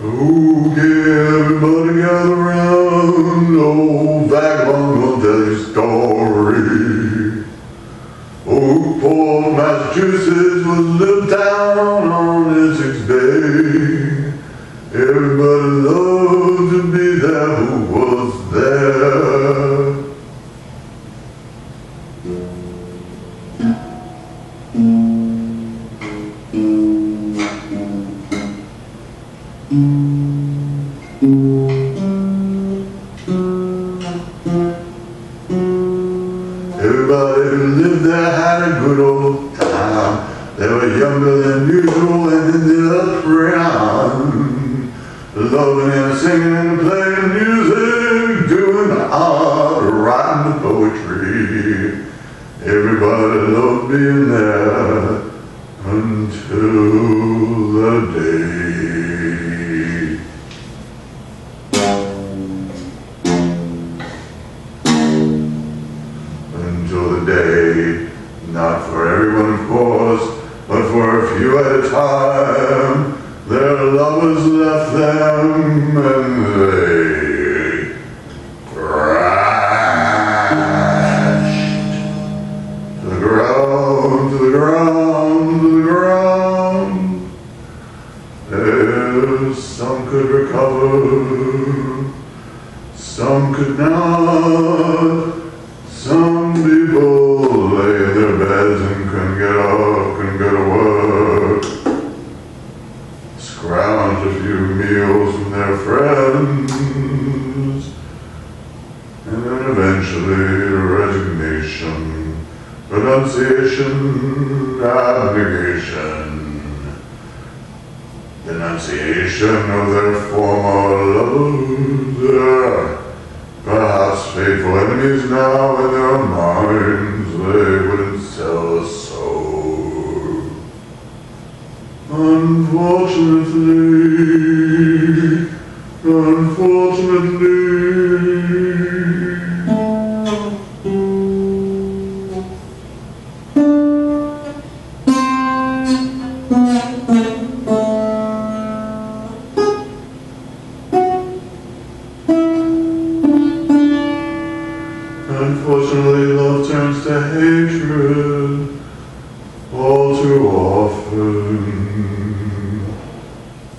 Okay, everybody gather around. Old Vagabond will tell you a story. Old Port, Massachusetts was a little town on Essex Bay. Everybody loved to be there who was there. Everybody who lived there had a good old time. They were younger than usual and in the prime, loving and singing and playing music, doing art, writing the poetry. Everybody loved being there until the day. Until the day, not for everyone of course, but for a few at a time, their lovers left them and they crashed to the ground, to the ground, to the ground. Some could recover, some could not. Some people lay in their beds and couldn't get up, couldn't go to work. Scrounged a few meals from their friends. And then eventually resignation, renunciation, abnegation. Denunciation of their former lovers. Perhaps faithful enemies now in their minds, they wouldn't sell a soul. Unfortunately, unfortunately. Unfortunately, love turns to hatred all too often.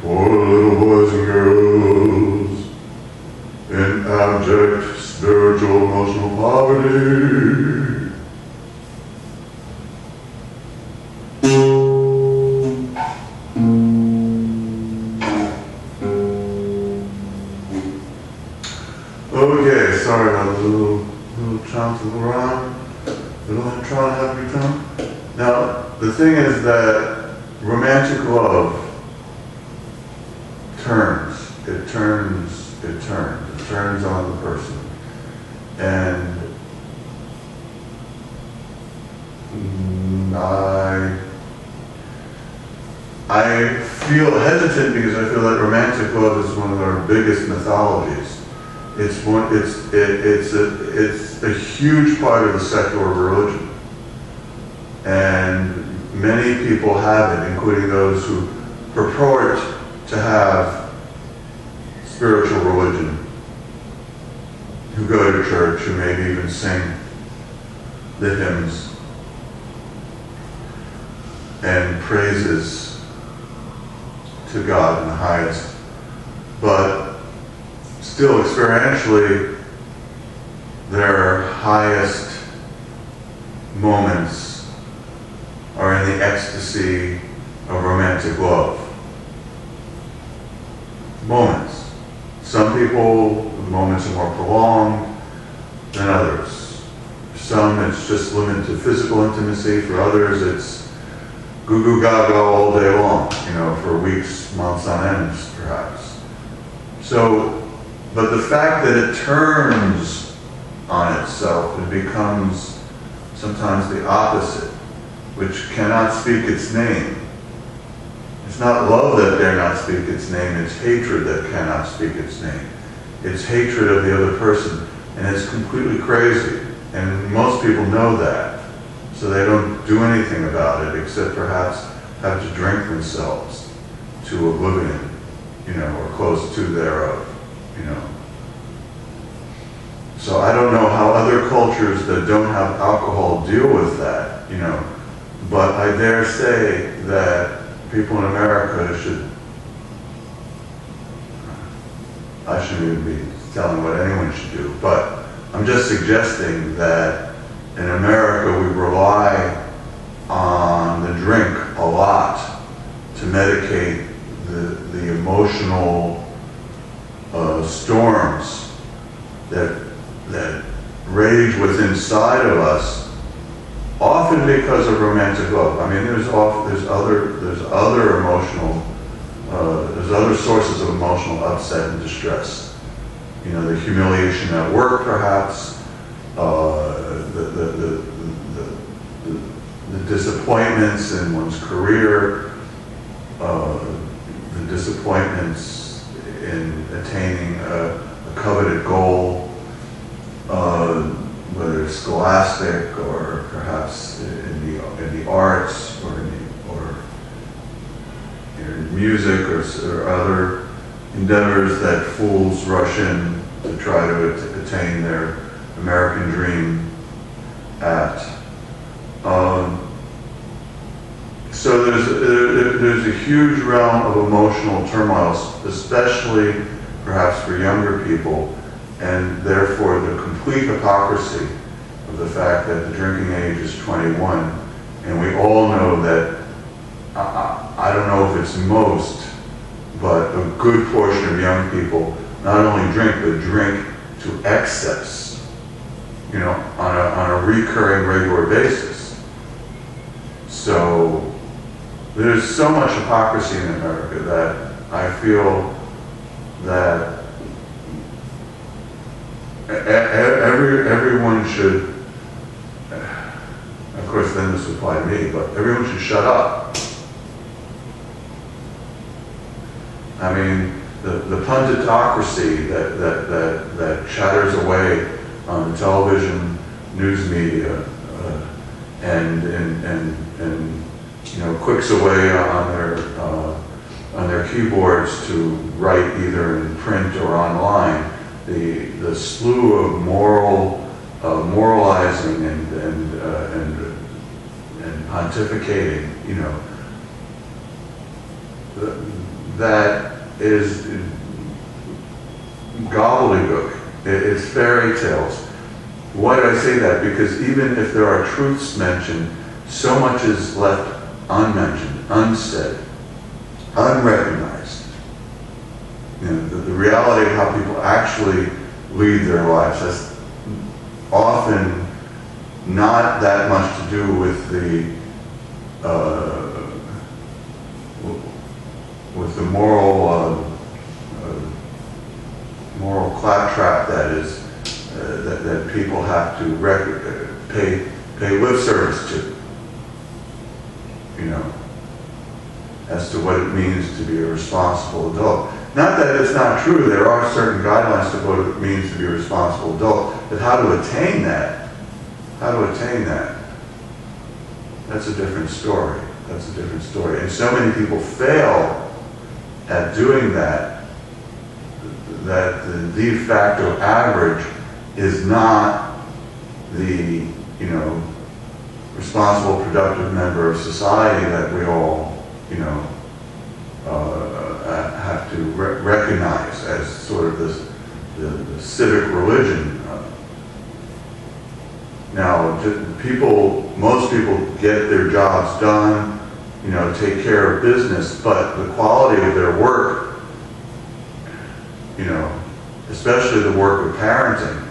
Poor little boys and girls in abject spiritual emotional poverty. Okay, sorry about the little chomps around, little intro, happy tone. Now, the thing is that romantic love turns on the person. And I feel hesitant because I feel that romantic love is one of our biggest mythologies. It's a huge part of the secular religion, and many people have it, including those who purport to have spiritual religion, who go to church, who maybe even sing the hymns and praises to God in the highest, but still, experientially, their highest moments are in the ecstasy of romantic love. Moments. Some people, the moments are more prolonged than others. Some, it's just limited to physical intimacy. For others, it's goo-goo gaga all day long, for weeks, months on end, perhaps. So, but the fact that it turns on itself, it becomes sometimes the opposite, which cannot speak its name. It's not love that dare not speak its name, it's hatred that cannot speak its name. It's hatred of the other person, and it's completely crazy. And most people know that, so they don't do anything about it except perhaps have to drink themselves to oblivion you know, or close to thereof, you know. So I don't know how other cultures that don't have alcohol deal with that, you know, but I dare say that people in America should, I shouldn't even be telling what anyone should do, but I'm just suggesting that in America we rely on the drink a lot to medicate the emotional storms that rage within inside of us, often because of romantic love. I mean, there's other emotional, there's other sources of emotional upset and distress. You know, the humiliation at work, perhaps, the disappointments in one's career, the disappointments in attaining a coveted goal, whether it's scholastic or perhaps in the arts or in music or other endeavors that fools rush in to try to attain their American dream at. So there's a huge realm of emotional turmoil, especially perhaps for younger people, and therefore the complete hypocrisy of the fact that the drinking age is 21, and we all know that, I don't know if it's most, but a good portion of young people not only drink, but drink to excess, you know, on a recurring, regular basis. So there's so much hypocrisy in America that I feel that everyone should, of course then this would apply to me, but everyone should shut up. I mean, the punditocracy that chatters away on the television, news media, and you know, clicks away on their keyboards to write either in print or online, the slew of moralizing and pontificating, you know, that is gobbledygook. It's fairy tales. Why do I say that? Because even if there are truths mentioned, so much is left unmentioned, unsaid, unrecognized. You know, the reality of how people actually lead their lives has often not that much to do with the moral claptrap that is that people have to pay lip service to, you know, as to what it means to be a responsible adult. Not that it's not true, there are certain guidelines to what it means to be a responsible adult, but how to attain that, that's a different story. That's a different story. And so many people fail at doing that, that the de facto average is not the, you know, responsible, productive member of society that we all, you know, have to recognize as sort of the civic religion. Now, most people get their jobs done, you know, take care of business, but the quality of their work, you know, especially the work of parenting,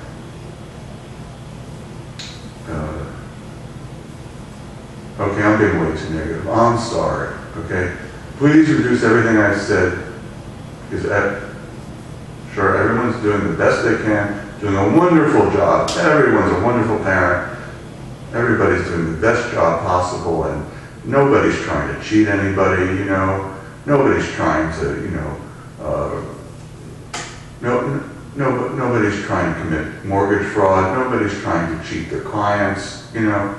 okay, I'm being way too negative. I'm sorry, okay? Please reduce everything I said, because sure, everyone's doing the best they can, doing a wonderful job. Everyone's a wonderful parent. Everybody's doing the best job possible, and nobody's trying to cheat anybody, you know. Nobody's trying to, you know, nobody's trying to commit mortgage fraud. Nobody's trying to cheat their clients, you know.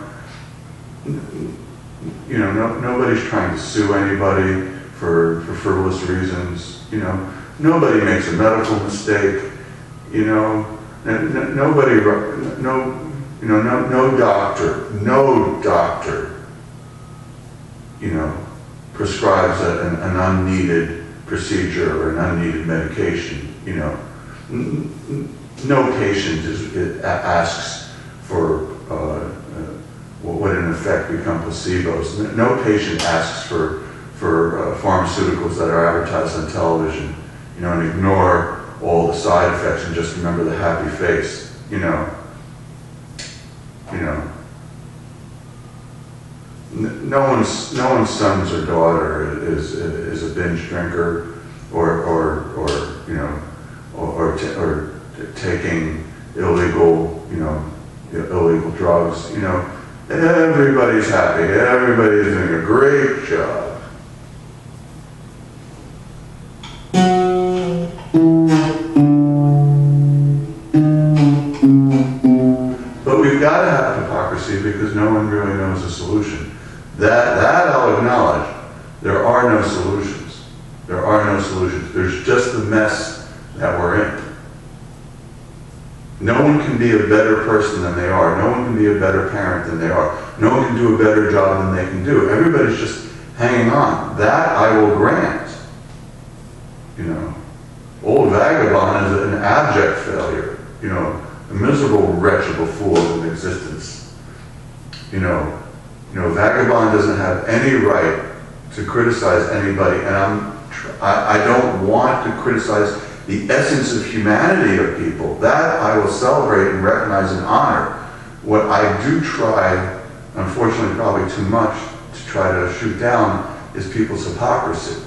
Nobody's trying to sue anybody for frivolous reasons. You know, nobody makes a medical mistake. You know, nobody, no doctor, you know, prescribes an unneeded procedure or an unneeded medication. You know, no patient asks for what in effect become placebos. No patient asks for pharmaceuticals that are advertised on television, you know, and ignore all the side effects and just remember the happy face. You know, no one's son's or daughter is a binge drinker or taking illegal drugs. You know, everybody's happy. Everybody's doing a great job. But we've got to have hypocrisy because no one really knows the solution. That I'll acknowledge. There are no solutions. There are no solutions. There's just the mess that we're in. No one can be a better person than they are. No one can be a better parent than they are. No one can do a better job than they can do. Everybody's just hanging on. That I will grant. You know, old Vagabond is an abject failure. You know, a miserable wretch of a fool of an existence. You know, Vagabond doesn't have any right to criticize anybody, and I don't want to criticize the essence of humanity of people. That I will celebrate and recognize and honor. What I do try, unfortunately probably too much, to try to shoot down is people's hypocrisy.